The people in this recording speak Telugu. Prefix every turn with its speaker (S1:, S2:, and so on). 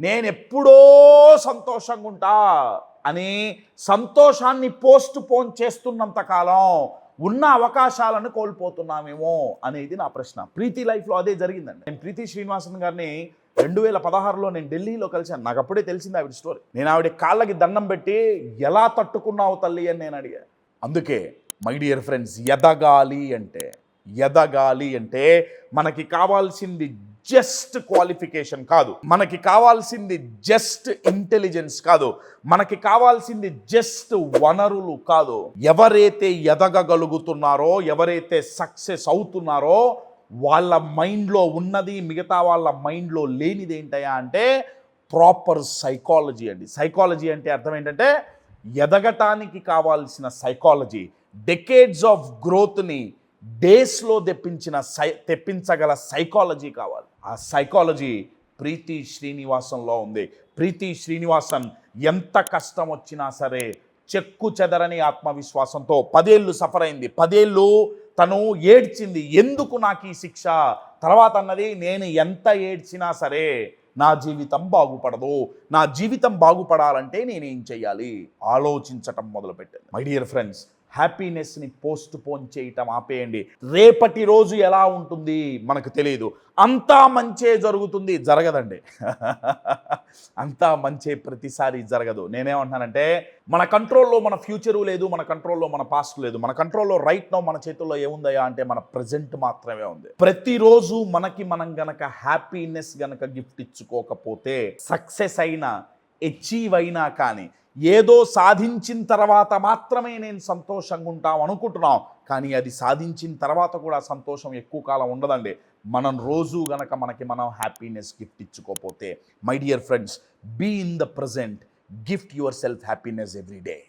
S1: నేనెప్పుడో సంతోషంగా ఉంటా అని సంతోషాన్ని పోస్ట్ పోన్ చేస్తున్నంత కాలం ఉన్న అవకాశాలను కోల్పోతున్నామేమో అనేది నా ప్రశ్న. ప్రీతి లైఫ్లో అదే జరిగిందండి. నేను ప్రీతి శ్రీనివాసన్ గారిని 2016లో నేను ఢిల్లీలో కలిశాను. నాకు అప్పుడే తెలిసింది ఆవిడ స్టోరీ. నేను ఆవిడ కాళ్ళకి దండం పెట్టి ఎలా తట్టుకున్నావు తల్లి అని నేను అడిగా. అందుకే మై డియర్ ఫ్రెండ్స్, ఎదగాలి అంటే మనకి కావాల్సింది జస్ట్ క్వాలిఫికేషన్ కాదు, మనకి కావాల్సింది జస్ట్ ఇంటెలిజెన్స్ కాదు, మనకి కావాల్సింది జస్ట్ వనరులు కాదు. ఎవరైతే ఎదగగలుగుతున్నారో, ఎవరైతే సక్సెస్ అవుతున్నారో వాళ్ళ మైండ్లో ఉన్నది మిగతా వాళ్ళ మైండ్లో లేనిది ఏంటయా అంటే ప్రాపర్ సైకాలజీ అండి. సైకాలజీ అంటే అర్థం ఏంటంటే ఎదగటానికి కావాల్సిన సైకాలజీ, డెకేడ్స్ ఆఫ్ గ్రోత్ని డేస్లో తెప్పించగల సైకాలజీ కావాలి. ఆ సైకాలజీ ప్రీతి శ్రీనివాసన్లో ఉంది. ప్రీతి శ్రీనివాసన్ ఎంత కష్టం వచ్చినా సరే చెక్కు చెదరని ఆత్మవిశ్వాసంతో 10 ఏళ్ళు సఫర్ అయింది. 10 ఏళ్ళు తను ఏడ్చింది, ఎందుకు నాకు ఈ శిక్ష. తర్వాత అన్నది, నేను ఎంత ఏడ్చినా సరే నా జీవితం బాగుపడదు, నా జీవితం బాగుపడాలంటే నేనేం చెయ్యాలి ఆలోచించటం మొదలుపెట్టాను. మై డియర్ ఫ్రెండ్స్, హ్యాపీనెస్ని పోస్ట్ పోన్ చేయటం ఆపేయండి. రేపటి రోజు ఎలా ఉంటుంది మనకు తెలియదు. అంతా మంచే జరుగుతుంది, జరగదండి. అంతా మంచే ప్రతిసారి జరగదు. నేనేమంటున్నానంటే మన కంట్రోల్లో మన ఫ్యూచరు లేదు, మన కంట్రోల్లో మన పాస్ట్ లేదు. మన కంట్రోల్లో రైట్ నౌ మన చేతుల్లో ఏముందయా అంటే మన ప్రజెంట్ మాత్రమే ఉంది. ప్రతిరోజు మనం గనక హ్యాపీనెస్ గనక గిఫ్ట్ ఇచ్చుకోకపోతే సక్సెస్ అయినా అచీవ్ అయినా కానీ ఏదో సాధించిన తర్వాత మాత్రమే నేను సంతోషంగా ఉంటాం అనుకుంటున్నాం. కానీ అది సాధించిన తర్వాత కూడా సంతోషం ఎక్కువ కాలం ఉండదండి. మనం రోజు గనక మనం హ్యాపీనెస్ గిఫ్ట్ ఇచ్చుకోకపోతే. My dear friends, be in the present, gift yourself happiness every day.